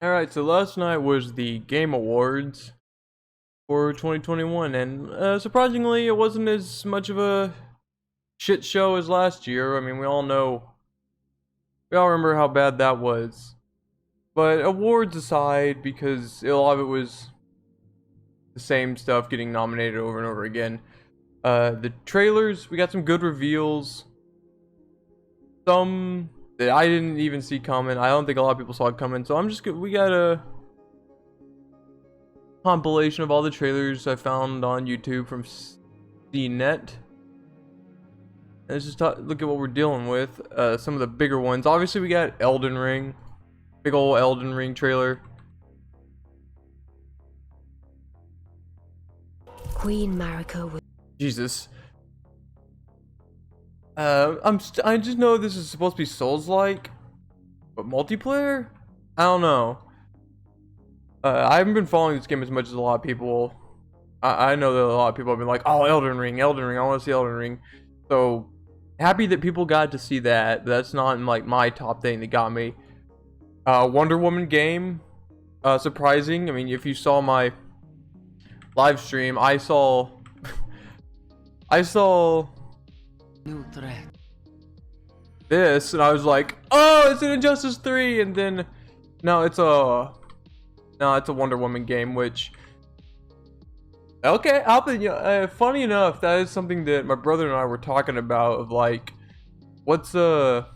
Alright, so last night was the Game Awards for 2021, and surprisingly, it wasn't as much of a shit show as last year. I mean, we all remember how bad that was. But awards aside, because a lot of it was the same stuff getting nominated over and over again. The trailers, we got some good reveals. Some that I didn't even see coming. I don't think a lot of people saw it coming, so we got a compilation of all the trailers I found on YouTube from CNET. Let's just look at what we're dealing with. Some of the bigger ones. Obviously, we got Elden Ring. Big old Elden Ring trailer. Queen Marika was Jesus. I just know this is supposed to be Souls-like, but multiplayer? I don't know. I haven't been following this game as much as a lot of people. I know that a lot of people have been like, "Oh, Elden Ring, Elden Ring. I want to see Elden Ring." So happy that people got to see that. That's not like my top thing that got me. Wonder Woman game. Surprising. I mean, if you saw my live stream, I saw New threat. this, and I was like, "Oh, it's an Injustice 3," and then it's a Wonder Woman game, which okay, funny enough, that is something that my brother and I were talking about of like, what's a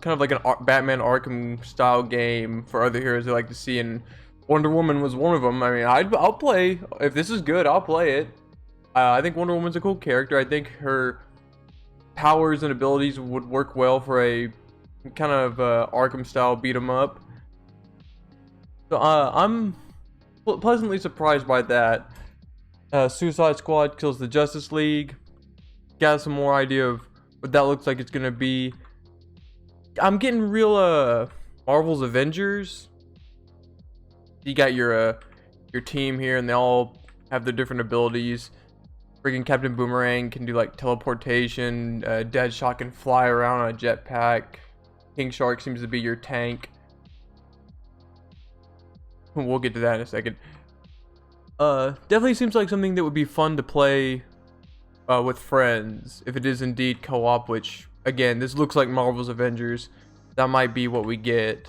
kind of like an Batman Arkham style game for other heroes they like to see, and Wonder Woman was one of them. I mean, I'll play if this is good. I'll play it. I think Wonder Woman's a cool character. I think her powers and abilities would work well for a kind of Arkham style beat 'em up. So I'm pleasantly surprised by that. Suicide Squad kills the Justice League. Got some more idea of what that looks like it's gonna be. I'm getting real Marvel's Avengers. You got your team here, and they all have their different abilities. Freaking Captain Boomerang can do like teleportation. Deadshot can fly around on a jetpack. King Shark seems to be your tank. We'll get to that in a second. Definitely seems like something that would be fun to play with friends if it is indeed co-op, which again, this looks like Marvel's Avengers. That might be what we get.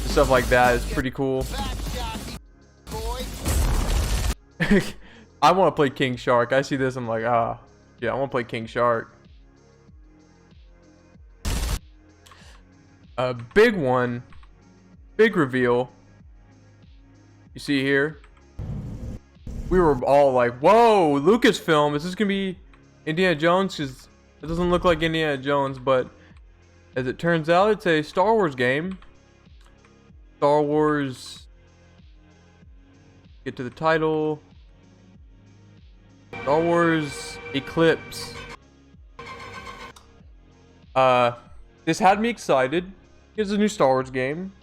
Stuff like that is pretty cool. I want to play King Shark. I see this, I'm like, yeah, I want to play King Shark. A big one, big reveal. You see here, we were all like, whoa, Lucasfilm, is this gonna be Indiana Jones? Because it doesn't look like Indiana Jones, but as it turns out, it's a Star Wars game. Star Wars, get to the title. Star Wars Eclipse. This had me excited. It's a new Star Wars game.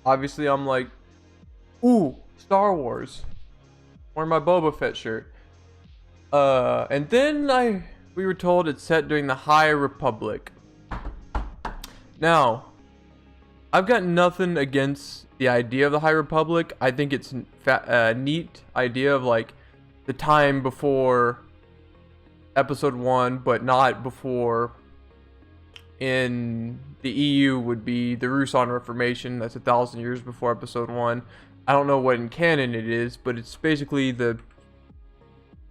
Obviously, I'm like, ooh, Star Wars. Wearing my Boba Fett shirt. And then we were told it's set during the High Republic. Now, I've got nothing against the idea of the High Republic. I think it's a neat idea of like the time before episode 1, but not before. In the EU would be the Rusan Reformation. That's 1,000 years before episode 1. I don't know what in canon it is, but it's basically the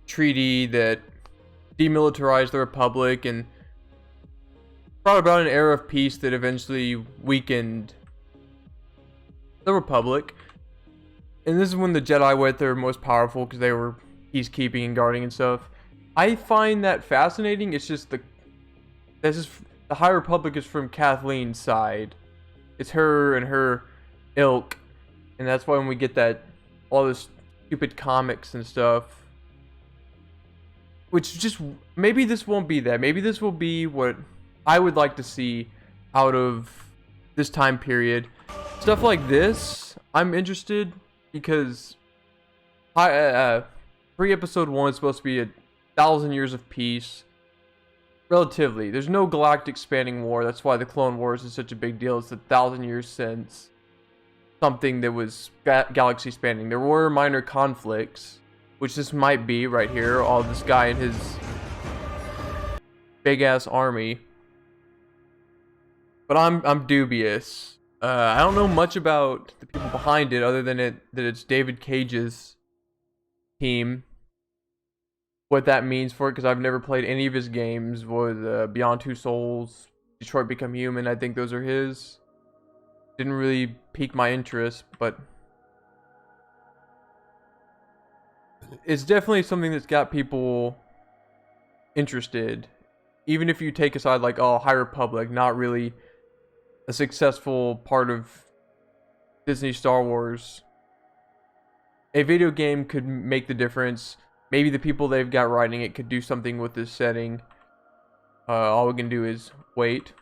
treaty that demilitarized the Republic and brought about an era of peace that eventually weakened the Republic. And this is when the Jedi were at their most powerful because they were peacekeeping and guarding and stuff. I find that fascinating. It's just the High Republic is from Kathleen's side. It's her and her ilk. And that's why when we get all this stupid comics and stuff, which just, maybe this won't be that. Maybe this will be what I would like to see out of this time period. Stuff like this, I'm interested because pre-episode 1 is supposed to be 1,000 years of peace. Relatively. There's no galactic spanning war. That's why the Clone Wars is such a big deal. It's 1,000 years since. something that was galaxy spanning. There were minor conflicts, which this might be right here. All this guy and his big ass army. But I'm dubious. I don't know much about the people behind it other than that it's David Cage's team. What that means for it, because I've never played any of his games. Was Beyond Two Souls, Detroit Become Human. I think those are his. Didn't really pique my interest, but it's definitely something that's got people interested. Even if you take aside like, oh, High Republic, not really a successful part of Disney Star Wars. A video game could make the difference. Maybe the people they've got writing it could do something with this setting. All we can do is wait.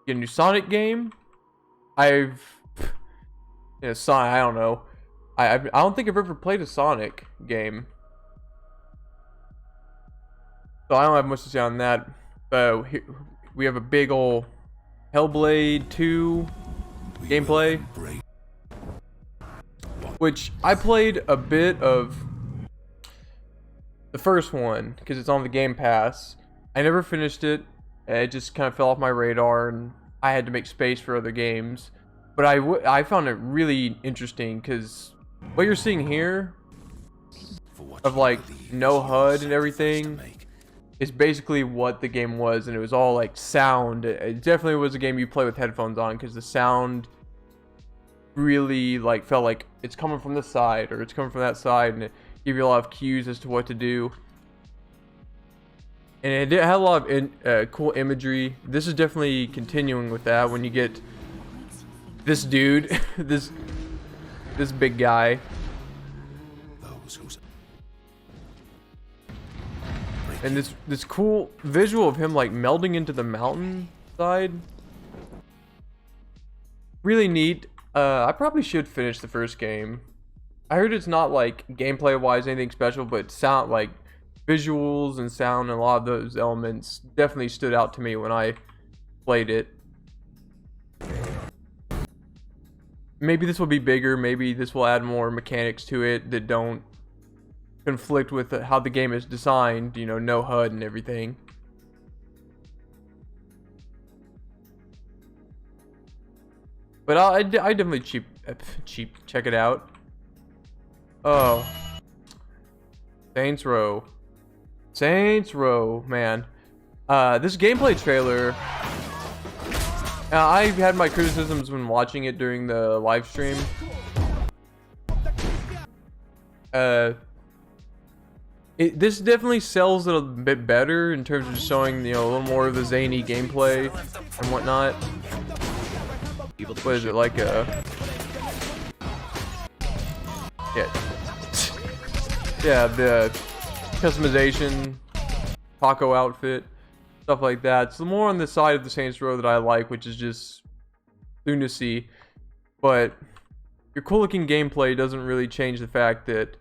Get a new Sonic game. I don't know. I don't think I've ever played a Sonic game, so I don't have much to say on that. Here, we have a big ol' Hellblade 2 gameplay, which I played a bit of the first one because it's on the Game Pass. I never finished it. It just kind of fell off my radar, and I had to make space for other games. But I found it really interesting because what you're seeing here of like no HUD and everything is basically what the game was, and it was all like sound. It definitely was a game you play with headphones on because the sound really like felt like it's coming from this side or it's coming from that side, and it gave you a lot of cues as to what to do. And it had a lot of cool imagery. This is definitely continuing with that when you get this dude, this big guy. And this cool visual of him like melding into the mountain side. Really neat. I probably should finish the first game. I heard it's not like gameplay wise anything special, but sound like visuals and sound and a lot of those elements definitely stood out to me when I played it. Maybe this will be bigger. Maybe this will add more mechanics to it that don't conflict with how the game is designed, you know, no HUD and everything. But I definitely cheap check it out. Oh, Saints Row, man. This gameplay trailer. I've had my criticisms when watching it during the live stream. This definitely sells it a bit better in terms of showing, you know, a little more of the zany gameplay and whatnot. What is it, like a... Yeah, the customization, taco outfit, stuff like that. It's more on the side of the Saints Row that I like, which is just lunacy. But your cool looking gameplay doesn't really change the fact that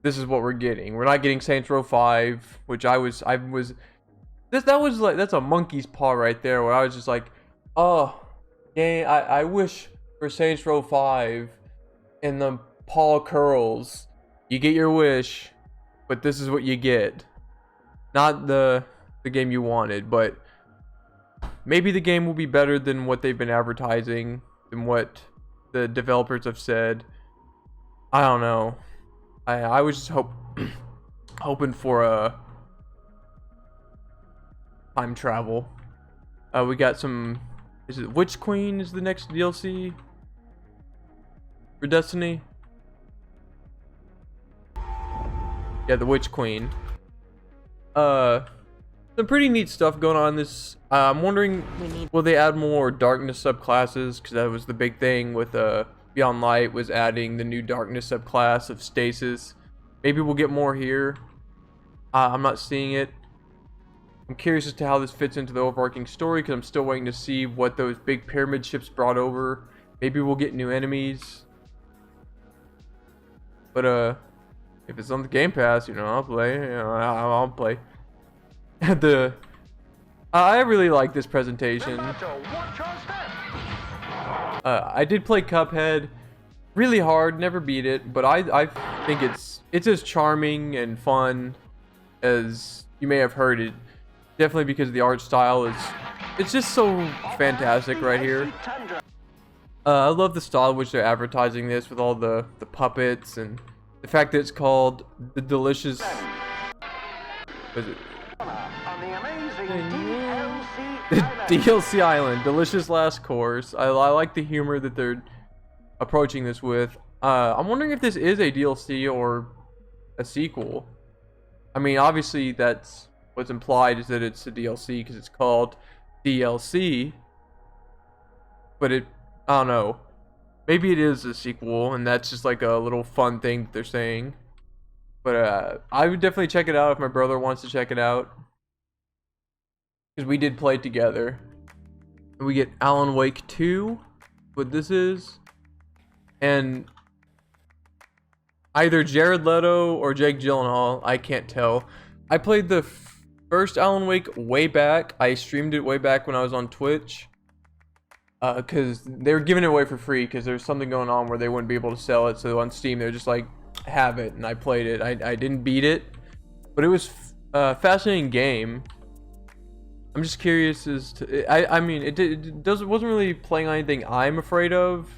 this is what we're getting. We're not getting Saints Row 5, which that's a monkey's paw right there, where I was just like, oh, game, I wish for Saints Row 5 in the paw curls. You get your wish, but this is what you get. Not the game you wanted, but maybe the game will be better than what they've been advertising, than what the developers have said. I don't know. I was just hoping for a time travel. We got some. Is it Witch Queen is the next DLC for Destiny? Yeah, the Witch Queen. Some pretty neat stuff going on in this. I'm wondering, will they add more darkness subclasses? Because that was the big thing with Beyond Light, was adding the new darkness subclass of Stasis. Maybe we'll get more here. I'm not seeing it. I'm curious as to how this fits into the overarching story, because I'm still waiting to see what those big pyramid ships brought over. Maybe we'll get new enemies. But if it's on the Game Pass, you know, I'll play. You know, I'll play. I really like this presentation. I did play Cuphead, really hard, never beat it, but I think it's as charming and fun as you may have heard it. Definitely because the art style it's just so fantastic right here. I love the style in which they're advertising this with all the puppets and the fact that it's called the Delicious. What is it? DLC Island, Delicious Last Course. I like the humor that they're approaching this with. I'm wondering if this is a DLC or a sequel. I mean, obviously that's what's implied, is that it's a DLC because it's called DLC. But I don't know. Maybe it is a sequel, and that's just like a little fun thing that they're saying. But I would definitely check it out if my brother wants to check it out, because we did play it together. And we get Alan Wake 2, what this is, and either Jared Leto or Jake Gyllenhaal, I can't tell. I played the first Alan Wake way back. I streamed it way back when I was on Twitch, because they were giving it away for free because there's something going on where they wouldn't be able to sell it. So on Steam they're just like, have it, and I played it. I didn't beat it, but it was a fascinating game. I'm just curious as to I mean it wasn't really playing on anything I'm afraid of.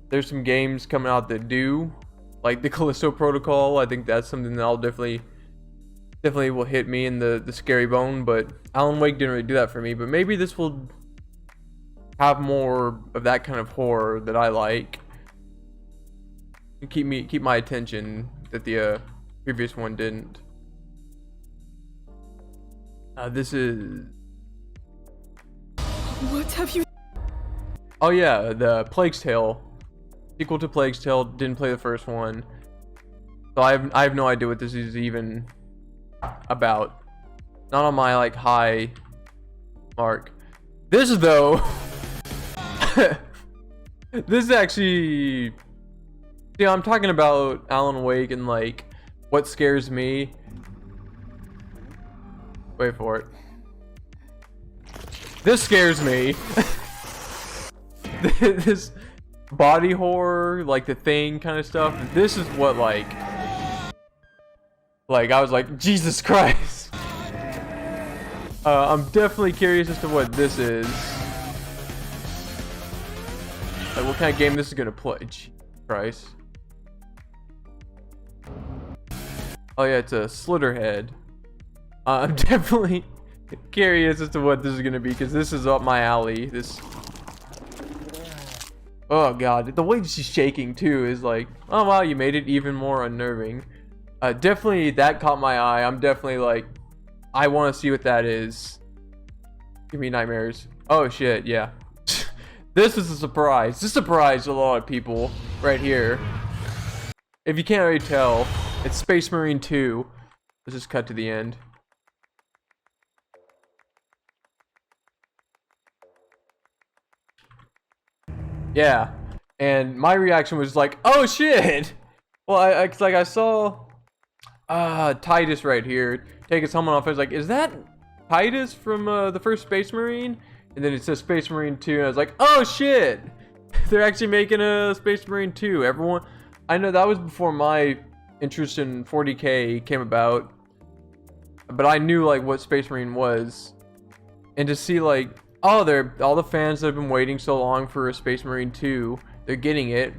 There's some games coming out that do, like the Callisto Protocol. I think that's something that I'll definitely will hit me in the scary bone, but Alan Wake didn't really do that for me. But maybe this will have more of that kind of horror that I like, and keep my attention that the previous one didn't. This is, What have you? oh yeah, the Plague's Tale, sequel to Plague's Tale. Didn't play the first one, so I have no idea what this is even about. Not on my like high mark. This though, this is actually, yeah, I'm talking about Alan Wake and like what scares me. Wait for it. This scares me. This body horror, like The Thing kind of stuff. This is what like I was like, Jesus Christ. I'm definitely curious as to what this is. Like what kind of game this is gonna play. Jesus Christ. Oh yeah, it's a Slitterhead. I'm definitely curious as to what this is gonna be, because this is up my alley. This, oh god, the way she's shaking too is like, oh wow, you made it even more unnerving. Definitely that caught my eye. I'm definitely like, I want to see what that is. Give me nightmares. Oh shit, yeah. This is a surprise. This surprised a lot of people right here. If you can't already tell, it's Space Marine 2. Let's just cut to the end. Yeah, and my reaction was like, oh shit. Well, I saw Titus right here take his helmet off. I was like, is that Titus from the first Space Marine? And then it says Space Marine 2, and I was like, oh shit, they're actually making a Space Marine 2. Everyone, I know that was before my interest in 40K came about, but I knew like what Space Marine was, and to see like, oh, they're all the fans that have been waiting so long for a Space Marine 2, they're getting it.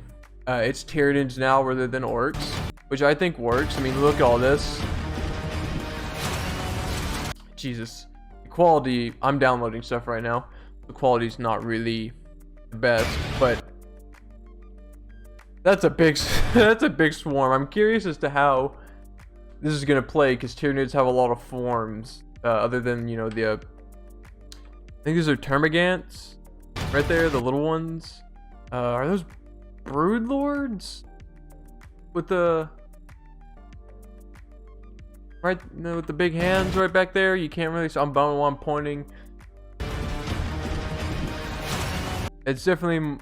It's Tyranids now rather than orcs, which I think works. I mean, look at all this. Jesus, the quality. I'm downloading stuff right now. The quality's not really the best, but that's a big that's a big swarm. I'm curious as to how this is gonna play, because Tyranids have a lot of forms, other than, you know, the I think these are termagants right there, the little ones. Are those brood lords with the right, no, with the big hands right back there? You can't really see. I'm bound while I'm pointing. It's definitely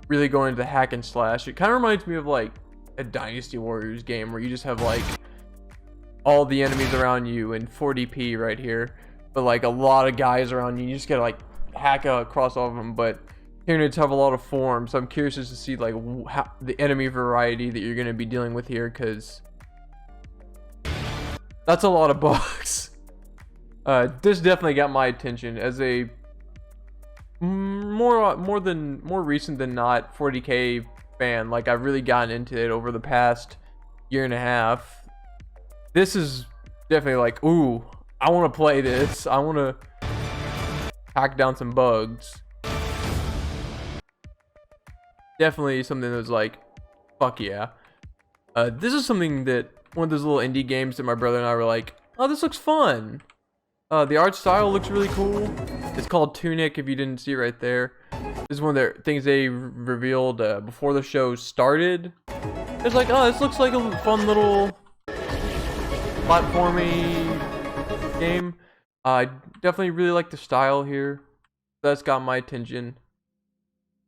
really going into the hack and slash. It kind of reminds me of like a Dynasty Warriors game where you just have like all the enemies around you in 40p right here, but like a lot of guys around you. You just gotta like hack across all of them. But Tyranids have a lot of forms, so I'm curious just to see like how, the enemy variety that you're going to be dealing with here, because that's a lot of bugs. This definitely got my attention as a more recent than not 40k fan. Like, I've really gotten into it over the past year and a half. This is definitely like, ooh, I want to play this. I want to hack down some bugs. Definitely something that was like, fuck yeah. This is something that one of those little indie games that my brother and I were like, oh, this looks fun. The art style looks really cool. It's called Tunic, if you didn't see right there. This is one of the things they revealed before the show started. It's like, oh, this looks like a fun little platformy game. I definitely really like the style here. That's got my attention.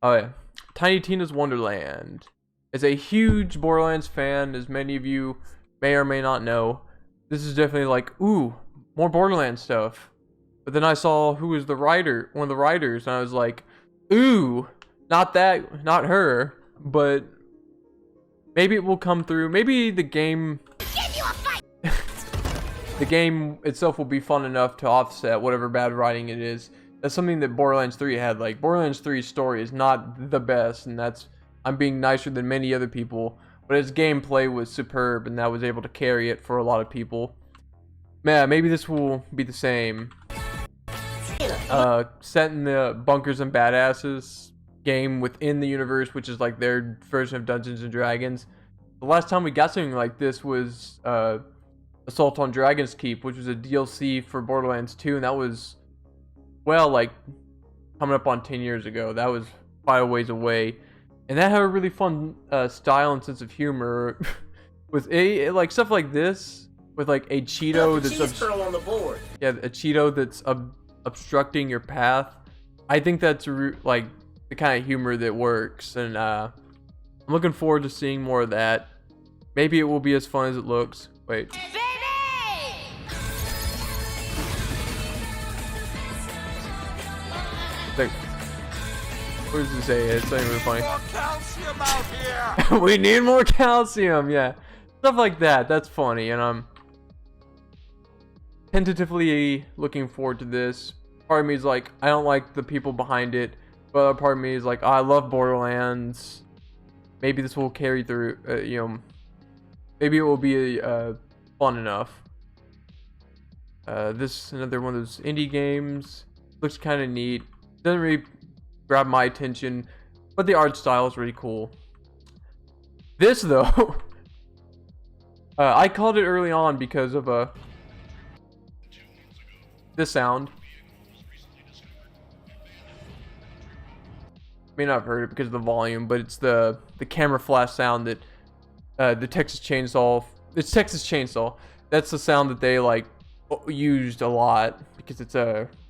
Oh yeah, Tiny Tina's Wonderland. As a huge Borderlands fan, as many of you may or may not know, this is definitely like, ooh, more Borderlands stuff. But then I saw who was the writer, one of the writers, and I was like, ooh, not her, but maybe it will come through. Maybe the game the game itself will be fun enough to offset whatever bad writing it is. That's something that Borderlands 3 had. Like, Borderlands 3's story is not the best, and that's, I'm being nicer than many other people, but its gameplay was superb, and that was able to carry it for a lot of people. Man, maybe this will be the same. Set in the Bunkers and Badasses game within the universe, which is like their version of Dungeons and Dragons. The last time we got something like this was Assault on Dragon's Keep, which was a DLC for Borderlands 2, and that was, well, like, coming up on 10 years ago. That was quite a ways away. And that had a really fun style and sense of humor with like stuff like this, with like a Cheeto that's on the board. Yeah, a Cheeto that's obstructing your path. I think that's like the kind of humor that works, and I'm looking forward to seeing more of that. Maybe it will be as fun as it looks. Wait. Like, what does it say? It's not even funny. More calcium out here. We need more calcium. Yeah, stuff like that. That's funny, and I'm tentatively looking forward to this. Part of me is like, I don't like the people behind it, but other part of me is like, oh, I love Borderlands. Maybe this will carry through. You know, maybe it will be fun enough. This another one of those indie games. Looks kind of neat. Doesn't really grab my attention, but the art style is really cool. This though, I called it early on because of this sound. May not have heard it because of the volume, but it's the camera flash sound that the Texas Chainsaw. It's Texas Chainsaw. That's the sound that they like used a lot because it's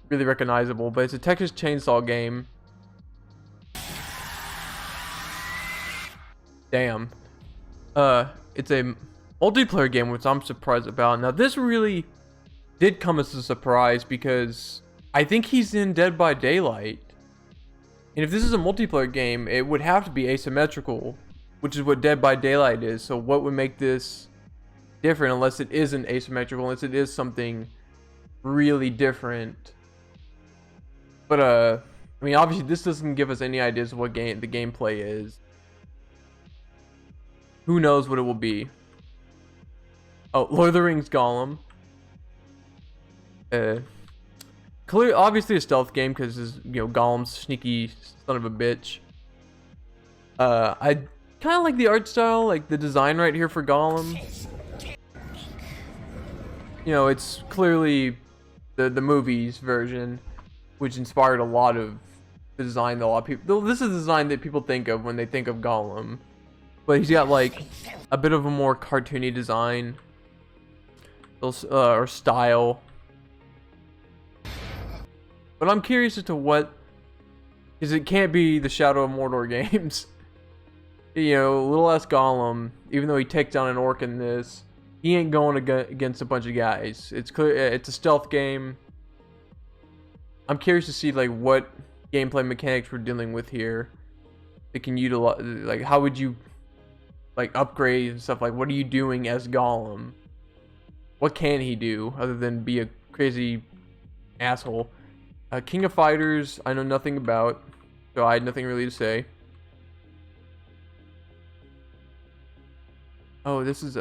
really recognizable. But it's a Texas Chainsaw game. Damn. It's a multiplayer game, which I'm surprised about. Now this really did come as a surprise because I think he's in Dead by Daylight. And if this is a multiplayer game, it would have to be asymmetrical, which is what Dead by Daylight is. So what would make this different unless it isn't asymmetrical, unless it is something really different? But I mean, obviously this doesn't give us any ideas of what the gameplay is. Who knows what it will be? Oh, Lord of the Rings Gollum. Clearly, obviously a stealth game because, you know, Gollum's sneaky son of a bitch. I kind of like the art style, like the design right here for Gollum. You know, it's clearly the movies version, which inspired a lot of the design that a lot of people. This is the design that people think of when they think of Gollum, but he's got like a bit of a more cartoony design or style. But I'm curious as to what, because it can't be the Shadow of Mordor games. You know, little ass Gollum, even though he takes down an orc in this, he ain't going against a bunch of guys. It's clear it's a stealth game. I'm curious to see like what gameplay mechanics we're dealing with here that can utilize, like, how would you like upgrade and stuff? Like, what are you doing as Gollum? What can he do other than be a crazy asshole? King of Fighters, I know nothing about, so I had nothing really to say. Oh, this is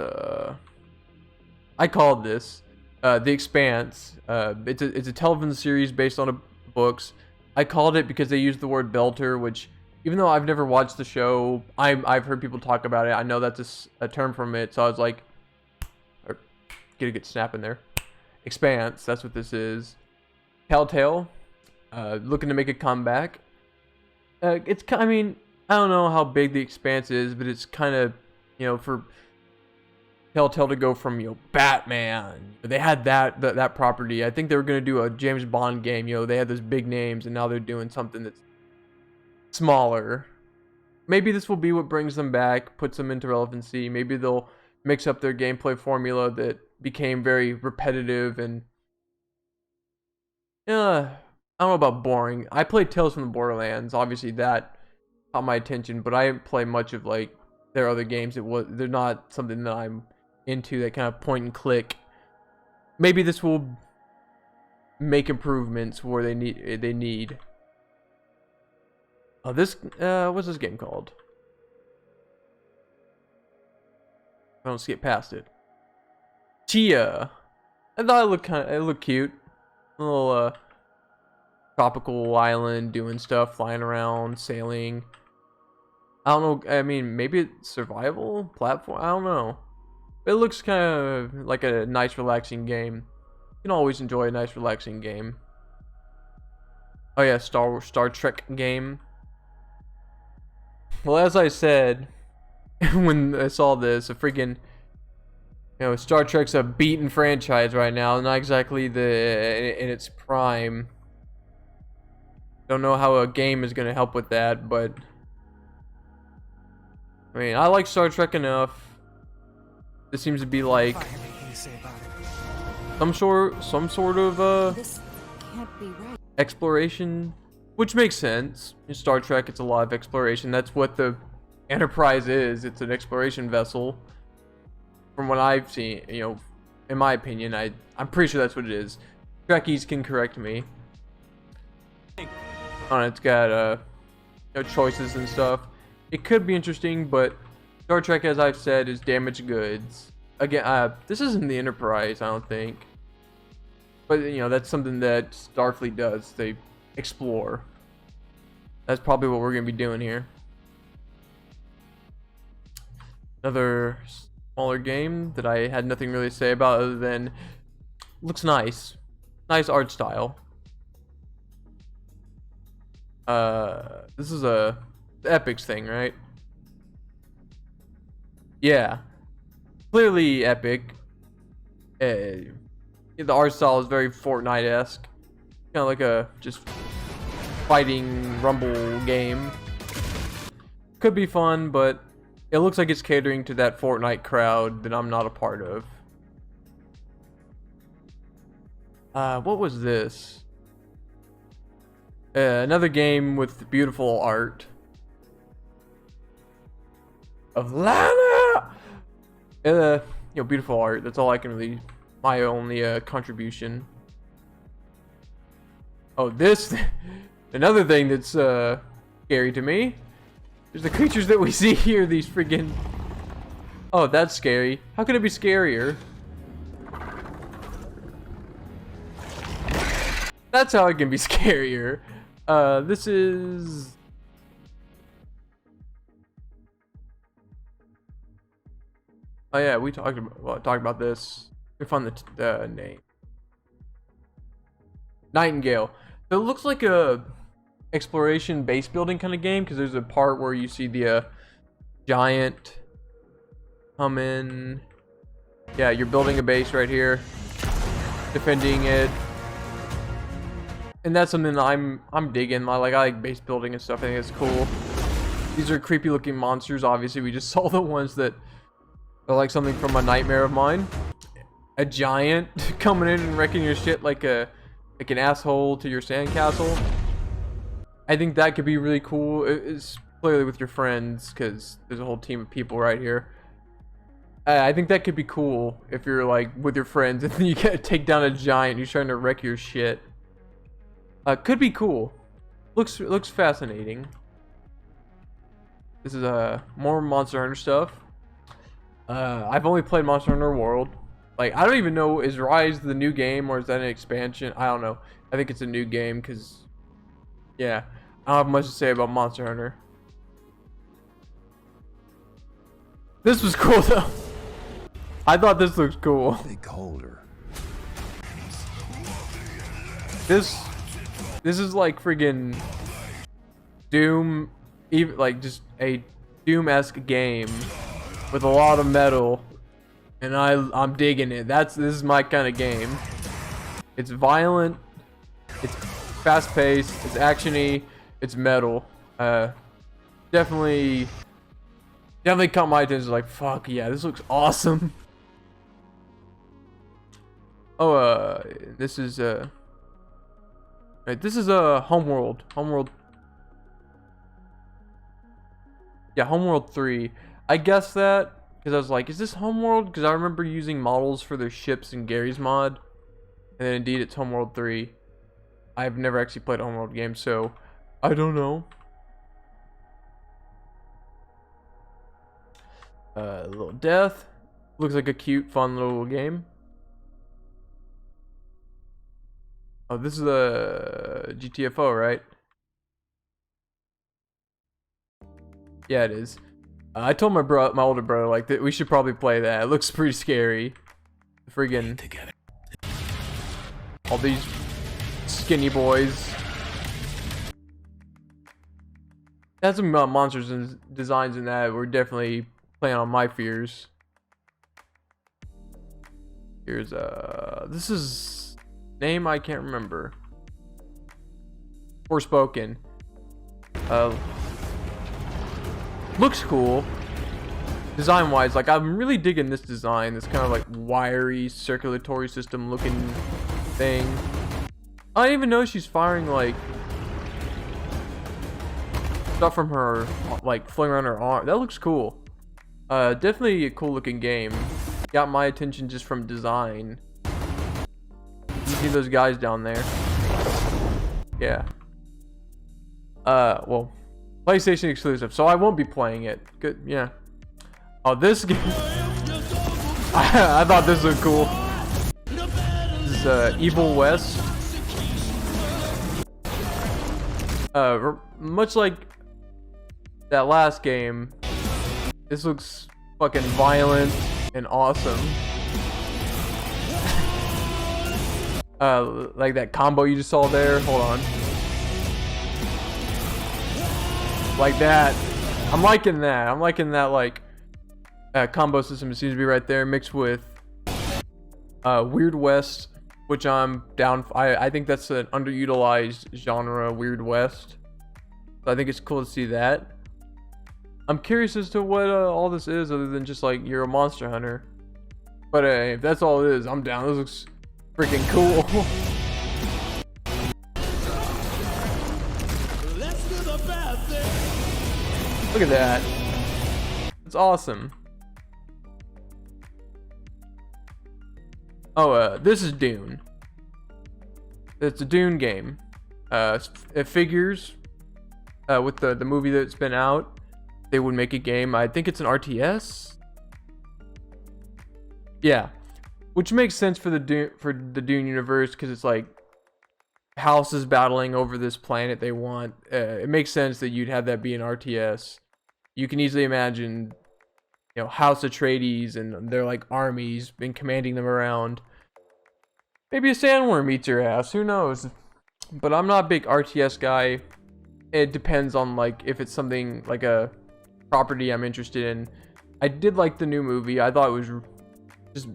I called this The Expanse. It's a television series based on books. I called it because they used the word belter, which, even though I've never watched the show, I've heard people talk about it. I know that's a term from it, so I was like, get a good snap in there. Expanse, that's what this is. Telltale, looking to make a comeback. I mean, I don't know how big the Expanse is, but it's kind of, you know, for Telltale to go from, you know, Batman, they had that property. I think they were going to do a James Bond game. You know, they had those big names, and now they're doing something that's smaller. Maybe this will be what brings them back, puts them into relevancy. Maybe they'll mix up their gameplay formula that became very repetitive and I don't know about boring. I played Tales from the Borderlands. Obviously that caught my attention, but I didn't play much of like their other games. They're not something that I'm into, that kind of point and click. Maybe this will make improvements where they need. Oh, this what's this game called? I don't skip past it. Chia. I thought it looked cute. A little tropical island, doing stuff, flying around, sailing. I don't know. I mean, maybe it's survival platform. I don't know. It looks kind of like a nice, relaxing game. You can always enjoy a nice, relaxing game. Oh yeah, Star Trek game. Well, as I said when I saw this, a freaking, you know, Star Trek's a beaten franchise right now, not exactly in its prime. Don't know how a game is gonna help with that, but I mean, I like Star Trek enough. This seems to be like some sort of This can't be right. exploration, which makes sense. In Star Trek, it's a lot of exploration. That's what the Enterprise is. It's an exploration vessel. From what I've seen, you know, in my opinion, I'm pretty sure that's what it is. Trekkies can correct me. It's got you know, choices and stuff. It could be interesting, but Star Trek, as I've said, is damaged goods. Again, this isn't the Enterprise, I don't think. But, you know, that's something that Starfleet does. They explore. That's probably what we're going to be doing here. Another smaller game that I had nothing really to say about other than looks nice. Nice art style. This is the Epic's thing, right? Yeah. Clearly Epic. The art style is very Fortnite-esque. Kind of like a just fighting rumble game. Could be fun, but it looks like it's catering to that Fortnite crowd that I'm not a part of. What was this? Another game with beautiful art. Of Lana! You know, beautiful art. That's all I can really... My only contribution. Oh, this... Another thing that's scary to me. There's the creatures that we see here. These friggin... Oh, that's scary. How could it be scarier? That's how it can be scarier. This is... Oh yeah, we talked about this. We found the name. Nightingale. So it looks like a exploration base building kind of game, because there's a part where you see the giant come in. Yeah, you're building a base right here, defending it, and that's something that I'm digging. I like base building and stuff. I think it's cool. These are creepy looking monsters. Obviously, we just saw the ones that are like something from a nightmare of mine. A giant coming in and wrecking your shit like an asshole to your sandcastle. I think that could be really cool. It's clearly with your friends because there's a whole team of people right here. I think that could be cool if you're like with your friends and then you get to take down a giant who's trying to wreck your shit. Could be cool. Looks fascinating. This is more Monster Hunter stuff. I've only played Monster Hunter World. Like, I don't even know, is Rise the new game or is that an expansion? I don't know. I think it's a new game because, yeah, I don't have much to say about Monster Hunter. This was cool though. I thought this looked cool. Think colder. This is like friggin' Doom, even like just a Doom-esque game with a lot of metal, and I'm digging it. This is my kind of game. It's violent, it's fast-paced, it's actiony, it's metal. Definitely caught my attention. Like, fuck yeah, this looks awesome. Oh, this is right, this is Homeworld. Yeah, Homeworld 3. I guessed that because I was like, is this Homeworld? Because I remember using models for their ships in Gary's mod. And then indeed it's Homeworld 3. I've never actually played a Homeworld game, so I don't know. A little death. Looks like a cute, fun little game. Oh, this is a GTFO, right? Yeah, it is. I told my older brother like that we should probably play that. It looks pretty scary. Friggin' all these skinny boys. Had some monsters and designs in that were definitely playing on my fears. Here's this is name I can't remember. Forspoken. Looks cool. Design wise, like I'm really digging this design. This kind of like wiry circulatory system looking thing. I didn't even know she's firing like stuff from her, like flowing around her arm. That looks cool. Definitely a cool looking game. Got my attention just from design. You see those guys down there? Yeah. Well, PlayStation exclusive, so I won't be playing it. Good, yeah. Oh, this game. I thought this looked cool. This is Evil West. Much like that last game, this looks fucking violent and awesome. Like that combo you just saw there. Hold on. Like that. I'm liking that. I'm liking that like combo system. It seems to be right there, mixed with Weird West, which I'm down. I think that's an underutilized genre, Weird West. So I think it's cool to see that. I'm curious as to what all this is, other than just like you're a monster hunter. But if that's all it is, I'm down. This looks freaking cool. Look at that. It's awesome. Oh, this is Dune. It's a Dune game. It figures with the movie that's been out, they would make a game. I think it's an RTS. Yeah, which makes sense for the Dune universe because it's like houses battling over this planet they want. It makes sense that you'd have that be an RTS. You can easily imagine, you know, House Atreides and their like armies and commanding them around. Maybe a sandworm eats your ass. Who knows? But I'm not a big RTS guy. It depends on like if it's something like a property I'm interested in. I did like the new movie. I thought it was just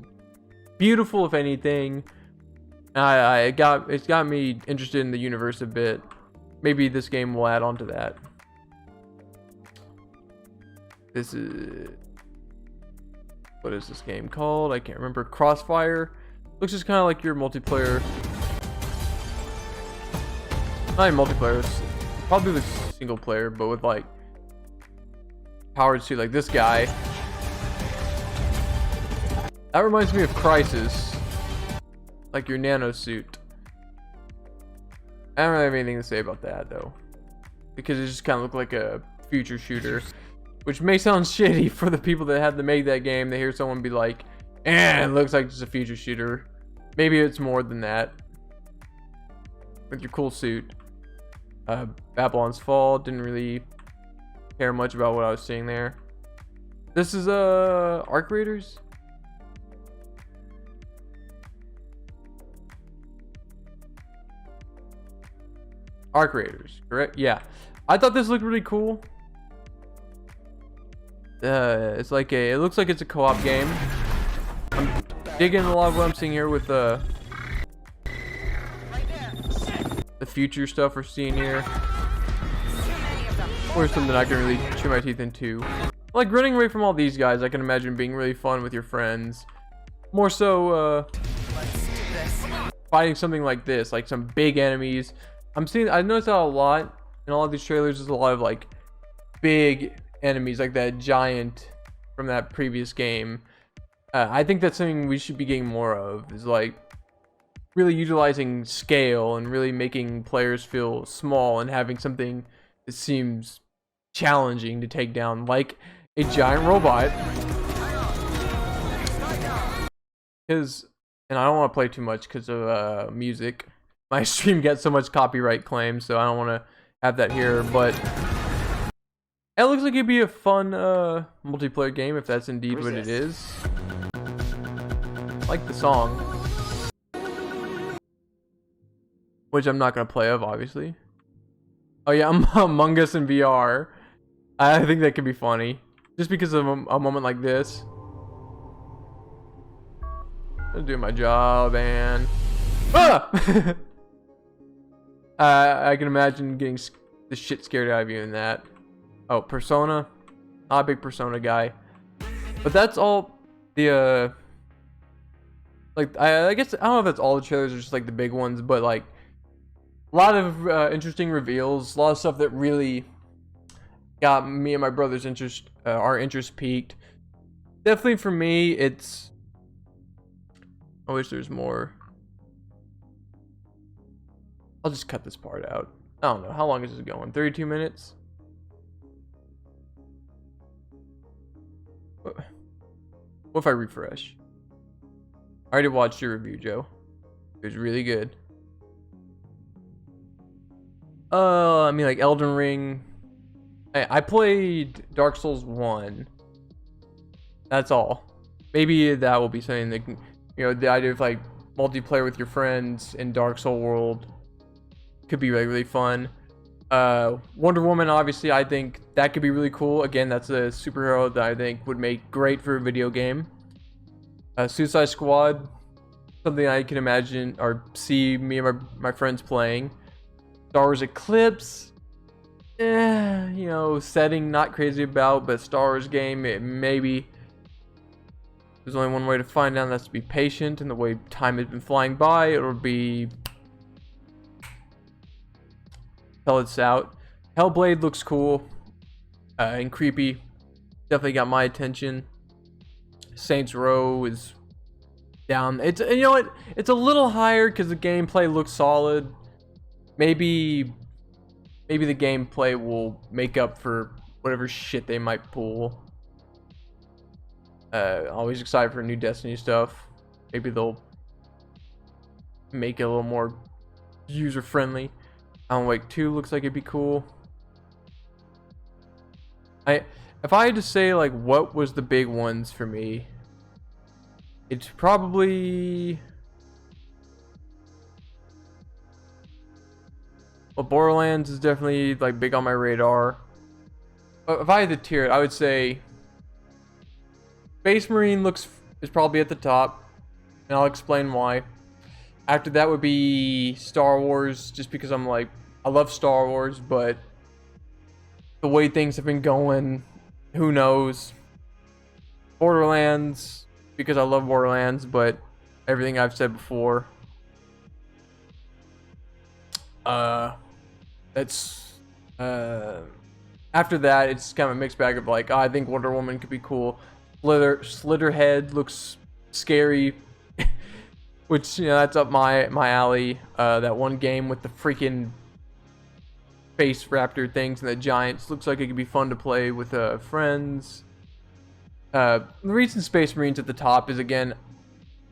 beautiful, if anything. It's got me interested in the universe a bit. Maybe this game will add on to that. This is, what is this game called? I can't remember. Crossfire. Looks just kind of like your multiplayer. Not even multiplayer. It's Probably the single player, but with like powered suit like this guy. That reminds me of Crisis, like your nano suit. I don't really have anything to say about that though, because it just kind of looked like a future shooter, which may sound shitty for the people that had to make that game. They hear someone be like, "Eh, it looks like just a future shooter." Maybe it's more than that. With your cool suit. Babylon's Fall, didn't really care much about what I was seeing there. This is Arc Raiders. Arc Raiders, correct? Yeah, I thought this looked really cool. It's like it looks like it's a co-op game. I'm digging a lot of what I'm seeing here with the future stuff we're seeing here. Or something I can really chew my teeth into. Like running away from all these guys, I can imagine being really fun with your friends. More so, fighting something like this, like some big enemies. I noticed that a lot in all of these trailers. There's a lot of like big enemies, like that giant from that previous game. I think that's something we should be getting more of, is like really utilizing scale and really making players feel small and having something that seems challenging to take down, like a giant robot. And I don't want to play too much because of music. My stream gets so much copyright claims, so I don't want to have that here, but it looks like it'd be a fun multiplayer game if that's indeed what it is. I like the song, which I'm not gonna play of, obviously. Oh yeah, Among Us in VR. I think that could be funny, just because of a moment like this. I'm doing my job, and I can imagine getting the shit scared out of you in that. Oh, Persona. Not a big Persona guy, but that's all the like I guess I don't know if that's all the trailers or just like the big ones, but like a lot of interesting reveals, a lot of stuff that really got me and my brother's interest, our interest peaked. Definitely for me, it's. I wish there's more. I'll just cut this part out. I don't know. How long is this going? 32 minutes? What if I refresh? I already watched your review, Joe. It was really good. I mean, like Elden Ring. I played Dark Souls 1. That's all. Maybe that will be something that, you know, the idea of like multiplayer with your friends in Dark Soul world could be really, really fun. Wonder Woman, obviously, I think that could be really cool. Again, that's a superhero that I think would make great for a video game. Suicide Squad, something I can imagine or see me and my friends playing. Star Wars Eclipse, you know, setting not crazy about, but Star Wars game, it maybe. There's only one way to find out, and that's to be patient. And the way time has been flying by, it'll be till it's out. Hellblade looks cool and creepy. Definitely got my attention. Saints Row is down. It's, you know what? It's a little higher because the gameplay looks solid. Maybe the gameplay will make up for whatever shit they might pull. Always excited for new Destiny stuff. Maybe they'll make it a little more user friendly. Alan Wake 2 looks like it'd be cool. If I had to say like what was the big ones for me, it's probably, well, Borderlands is definitely like big on my radar. But if I had to tier it, I would say Space Marine is probably at the top, and I'll explain why. After that would be Star Wars, just because I'm like, I love Star Wars, but the way things have been going, who knows. Borderlands, because I love Borderlands, but everything I've said before. That's After that, it's kind of a mixed bag of like, oh, I think Wonder Woman could be cool. Slitterhead looks scary, which, you know, that's up my alley. That one game with the freaking space raptor things and the giants looks like it could be fun to play with friends. The reason Space Marine's at the top is, again,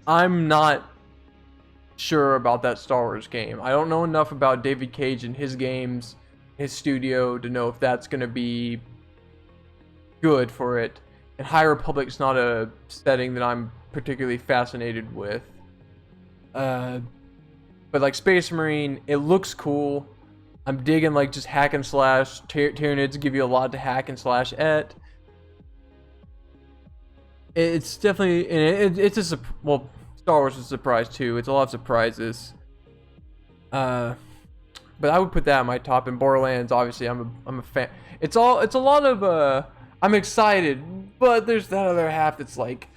I'm not sure about that Star Wars game. I don't know enough about David Cage and his games, his studio, to know if that's going to be good for it. And High Republic's not a setting that I'm particularly fascinated with. But like Space Marine, it looks cool. I'm digging like just hack and slash. Tyranids give you a lot to hack and slash at. It's definitely, it's a, well, Star Wars is a surprise too. It's a lot of surprises. But I would put that in my top. And Borderlands, obviously, I'm a fan. It's a lot of I'm excited, but there's that other half that's like,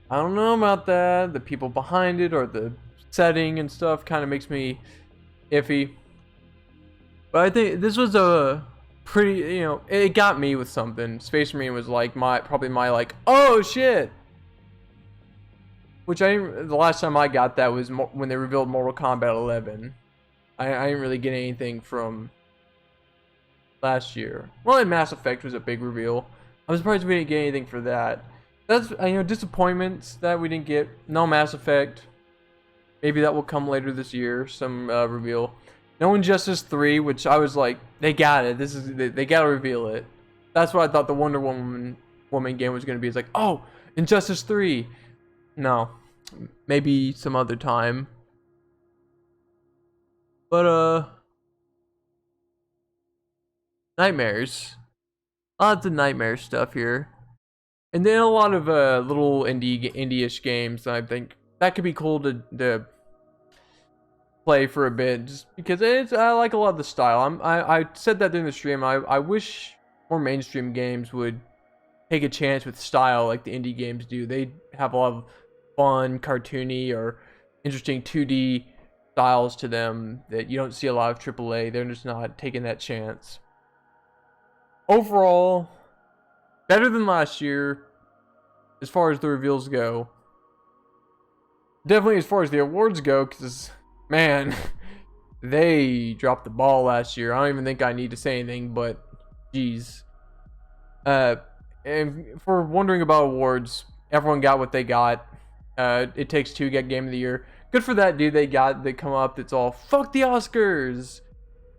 I don't know about that. The people behind it or the setting and stuff kind of makes me iffy. But I think this was a pretty, you know, it got me with something. Space Marine was like probably my like, oh shit. Which the last time I got that was when they revealed Mortal Kombat 11. I didn't really get anything from last year. Well, and Mass Effect was a big reveal. I'm surprised we didn't get anything for that. That's, you know, disappointments that we didn't get. No Mass Effect. Maybe that will come later this year. Some reveal. No Injustice 3, which I was like, they got it. They gotta reveal it. That's what I thought the Wonder Woman game was gonna be. It's like, oh, Injustice 3. No, maybe some other time. But nightmares. Lots of nightmare stuff here, and then a lot of little indie-ish games. I think that could be cool to play for a bit, just because I like a lot of the style. I said that during the stream. I wish more mainstream games would take a chance with style like the indie games do. They have a lot of fun, cartoony, or interesting 2D styles to them that you don't see a lot of AAA. They're just not taking that chance. Overall, better than last year as far as the reveals go. Definitely as far as the awards go, because, man, they dropped the ball last year. I don't even think I need to say anything, but geez. And if we're wondering about awards, everyone got what they got. It Takes Two got Game of the Year. Good for that dude they come up that's all, fuck the Oscars.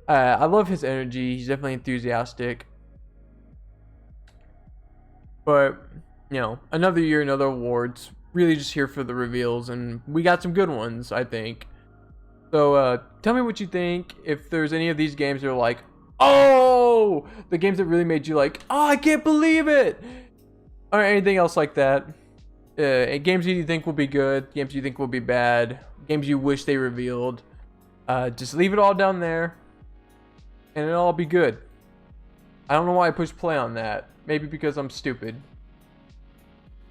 I love his energy. He's definitely enthusiastic. But, you know, another year, another awards. Really just here for the reveals, and we got some good ones, I think. So, tell me what you think. If there's any of these games that are like, oh, the games that really made you like, oh, I can't believe it. Or anything else like that. Games you think will be good, games you think will be bad, games you wish they revealed. Just leave it all down there, and it'll all be good. I don't know why I pushed play on that. Maybe because I'm stupid.